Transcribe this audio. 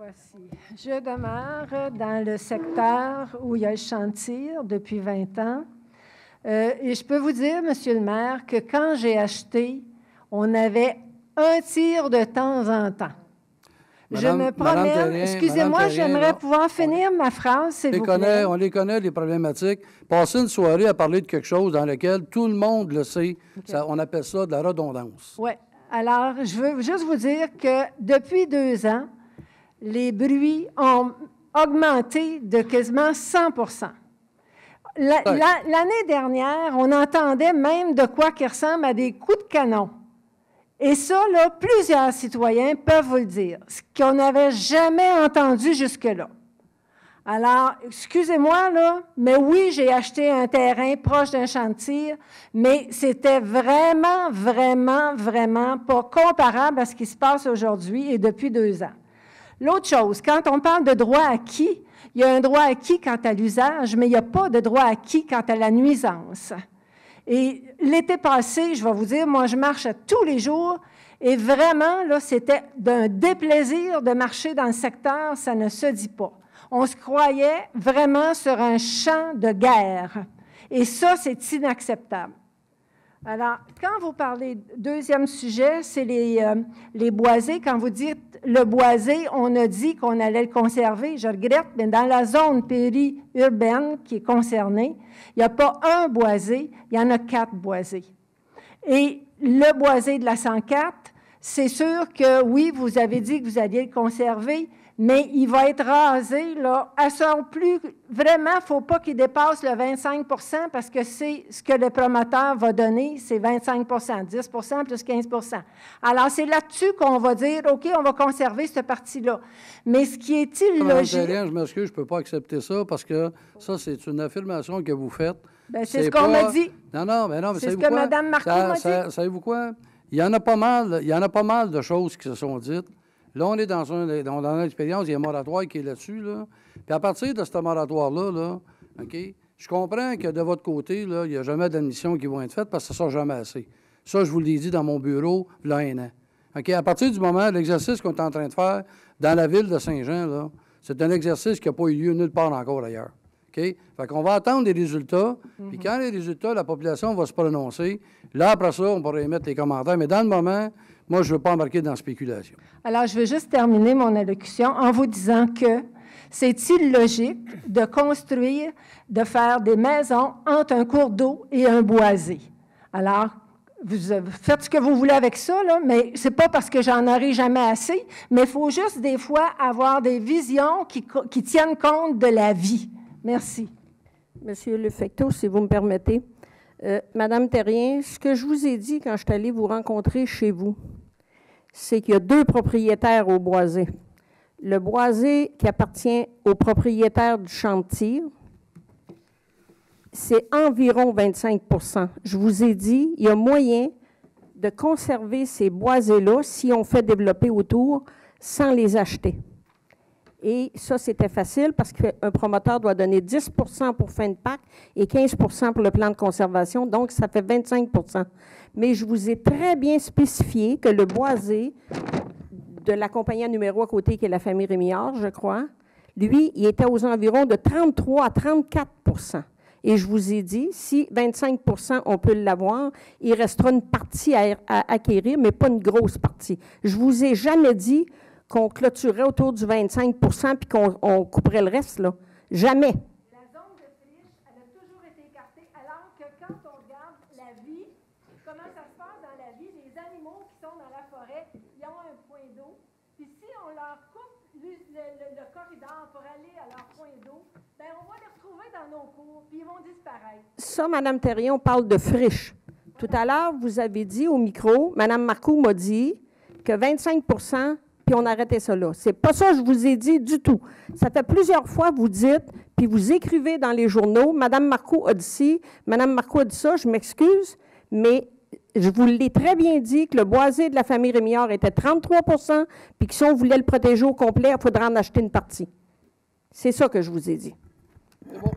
Voici. Je demeure dans le secteur où il y a le champ de tir depuis 20 ans. Et je peux vous dire, Monsieur le maire, que quand j'ai acheté, on avait un tir de temps en temps. Je me promène. Excusez-moi, j'aimerais pouvoir finir ma phrase, s'il vous plaît. On les connaît, les problématiques. Passer une soirée à parler de quelque chose dans lequel tout le monde le sait, ça, on appelle ça de la redondance. Oui. Alors, je veux juste vous dire que depuis 2 ans, les bruits ont augmenté de quasiment 100 %. L'année dernière, on entendait même de quoi qui ressemble à des coups de canon. Et ça, là, plusieurs citoyens peuvent vous le dire, ce qu'on n'avait jamais entendu jusque-là. Alors, excusez-moi, là, mais oui, j'ai acheté un terrain proche d'un champ de tir, mais c'était vraiment, vraiment, vraiment pas comparable à ce qui se passe aujourd'hui et depuis 2 ans. L'autre chose, quand on parle de droit acquis, il y a un droit acquis quant à l'usage, mais il n'y a pas de droit acquis quant à la nuisance. Et l'été passé, je vais vous dire, moi, je marche tous les jours et vraiment, là, c'était d'un déplaisir de marcher dans le secteur, ça ne se dit pas. On se croyait vraiment sur un champ de guerre. Et ça, c'est inacceptable. Alors, quand vous parlez, deuxième sujet, c'est les boisés. Quand vous dites le boisé, on a dit qu'on allait le conserver. Je regrette, mais dans la zone périurbaine qui est concernée, il n'y a pas un boisé, il y en a 4 boisés. Et le boisé de la 104, c'est sûr que, oui, vous avez dit que vous alliez le conserver, mais il va être rasé, là, à son plus... Vraiment, il ne faut pas qu'il dépasse le 25 % parce que c'est ce que le promoteur va donner, c'est 25 % 10 % plus 15 %. Alors, c'est là-dessus qu'on va dire, OK, on va conserver cette partie-là. Mais ce qui est illogique... Je m'excuse, je ne peux pas accepter ça parce que ça, c'est une affirmation que vous faites. Bien, c'est ce qu'on m'a dit. Non, mais c'est ce que Mme Marcoux m'a dit. Savez-vous quoi? Il y en a pas mal de choses qui se sont dites. Là, on est dans une expérience, il y a un moratoire qui est là-dessus. Là. Puis à partir de ce moratoire-là, là, OK, je comprends que de votre côté, là, il n'y a jamais d'admission qui vont être faites parce que ça ne sera jamais assez. Ça, je vous l'ai dit dans mon bureau, là, 1 an. OK, à partir du moment, l'exercice qu'on est en train de faire dans la ville de Saint-Jean, là, c'est un exercice qui n'a pas eu lieu nulle part encore ailleurs. OK? Fait qu'on va attendre des résultats, puis quand les résultats, la population va se prononcer, là, après ça, on pourra émettre les commentaires. Mais dans le moment, moi, je ne veux pas embarquer dans la spéculation. Alors, je veux juste terminer mon allocution en vous disant que c'est illogique de construire, de faire des maisons entre un cours d'eau et un boisé. Alors, vous faites ce que vous voulez avec ça, là, mais ce n'est pas parce que j'en aurai jamais assez, mais il faut juste des fois avoir des visions qui tiennent compte de la vie. Merci. Monsieur Lefecteau, si vous me permettez. Madame Terrien, ce que je vous ai dit quand je suis allée vous rencontrer chez vous, c'est qu'il y a 2 propriétaires au boisé. Le boisé qui appartient au propriétaire du champ de tir, c'est environ 25 %. Je vous ai dit, il y a moyen de conserver ces boisés-là si on fait développer autour sans les acheter. Et ça, c'était facile parce qu'un promoteur doit donner 10 % pour fin de PAC et 15 % pour le plan de conservation, donc ça fait 25 %. Mais je vous ai très bien spécifié que le boisé de la compagnie numéro à côté, qui est la famille Rémillard, je crois, lui, il était aux environs de 33 à 34 %. Et je vous ai dit, si 25 % on peut l'avoir, il restera une partie à acquérir, mais pas une grosse partie. Je ne vous ai jamais dit qu'on clôturerait autour du 25 % puis qu'on couperait le reste, là. Jamais. La zone de friche, elle a toujours été écartée, alors que quand on regarde la vie, comment ça se passe dans la vie, les animaux qui sont dans la forêt, ils ont un point d'eau, puis si on leur coupe le corridor pour aller à leur point d'eau, bien, on va les retrouver dans nos cours, puis ils vont disparaître. Ça, Mme Terrien, on parle de friche. Tout à l'heure, vous avez dit au micro, Mme Marcoux m'a dit que 25 % puis on arrêtait ça là. C'est pas ça que je vous ai dit du tout. Ça fait plusieurs fois que vous dites, puis vous écrivez dans les journaux, Mme Marcoux a dit ci, Mme Marcoux a dit ça, je m'excuse, mais je vous l'ai très bien dit que le boisé de la famille Rémillard était 33 %, puis que si on voulait le protéger au complet, il faudrait en acheter une partie. C'est ça que je vous ai dit. C'est bon.